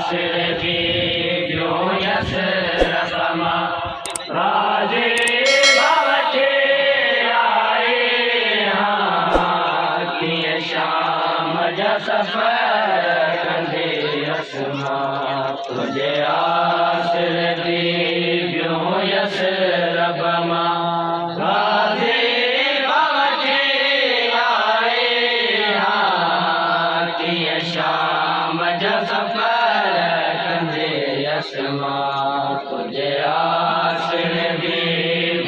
आसरगी ॿियो यसरबमा राज़े बावठे आए कीअं शाम जा सफ़र कंदे असमा तुंहिंजे आसरगी ॿियो यसरबमा राज़े बावठे आए कीअं शाम जा सफ़र कंदे असमा तुंहिंजे आसरगी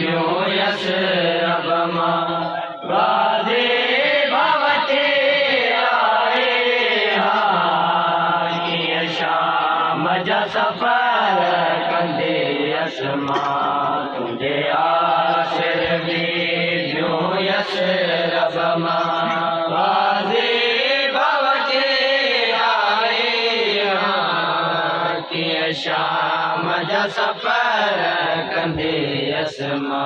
ॿियो यसरबमा राज़े बावठे आए कीअं शाम जा सफ़र कंदे असमा तुंहिंजे आसरगी ॿियो यसरबमा राज़े बावठे आए कीअं शाम जा सफ़र कंदे असमा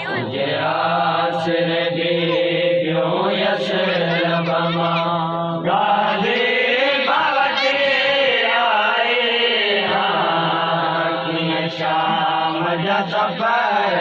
तुंहिंजे आसरगी ॿियो यसरबमा राज़े बावठे आए कीअं शाम जा सफ़र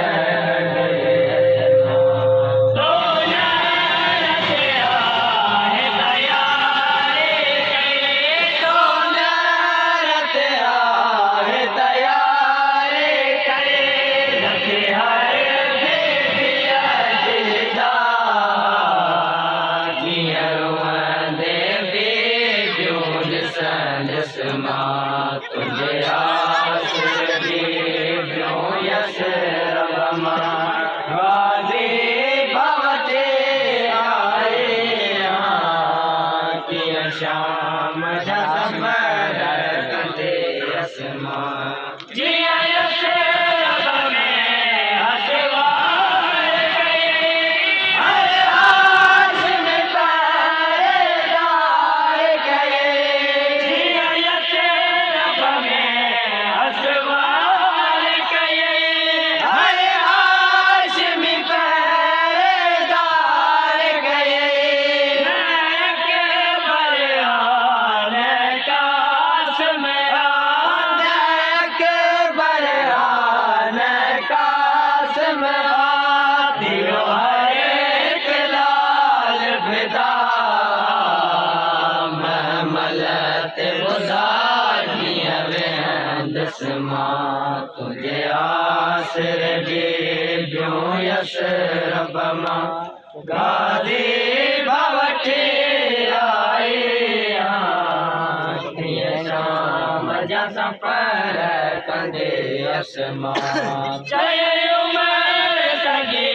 तुंहिंजे आसरगी ॿियो यसरबमा राज़े बावठे आए कीअं शाम जा सफ़र कंदे असमा जीअं यसरब में हसवार कई हर आस में पहरेदार कई जीअं यसरब में हसवार कई हर आस में पहरेदार कई नैक बरहान कासम नैक बरहान कासम दिलो हर एक लाल फिदा महमलत बुधारियां वेंदसमा तुंहिंजे आसरगी ॿियो यसरबमा राज़े बावठे आए कीअं शाम जा सफ़र कंदे असमा चए उमर सॼे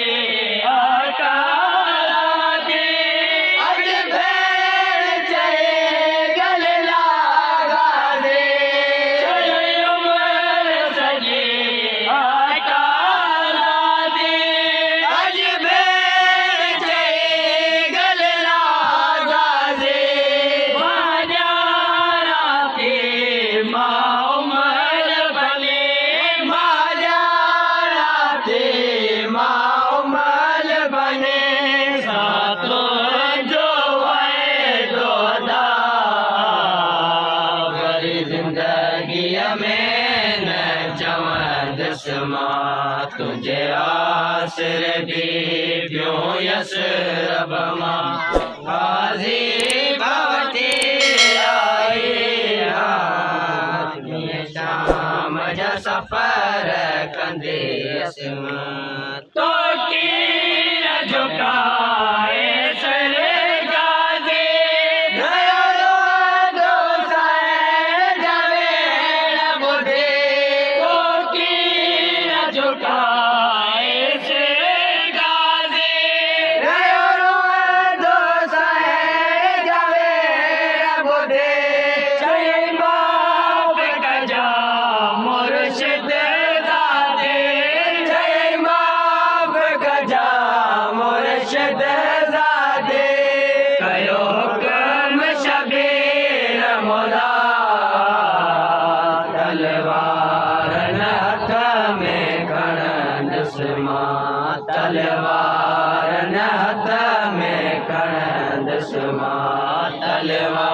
आकाला दे अॼु भेण चए गल लागा दे चए उमर सॼे आकाला दे अॼु भेण चए गल लागा दे मां ॼाणा थी मां उमर बने मां ॼाणा थी मां उमर बने सातो जो वाइदो अदा वरी ज़िंदगीअ में न चवंदसि मां तुंहिंजे आसरगी ॿियो यसरबमा राज़े बावठे आए कीअं शाम जा सफ़र कंदे असमा तो कीर झुकाए सर गाज़े नयो रोज़ो साईं जवेड़ ॿुधे तो कीर झुकाए सर गाज़े नयो रोज़ो साईं जवेड़ ॿुधे चई माफ़ कजा मुर्शिद ज़ादे चई माफ़ मां तलवार न हथ में खणंदसि मां तलवार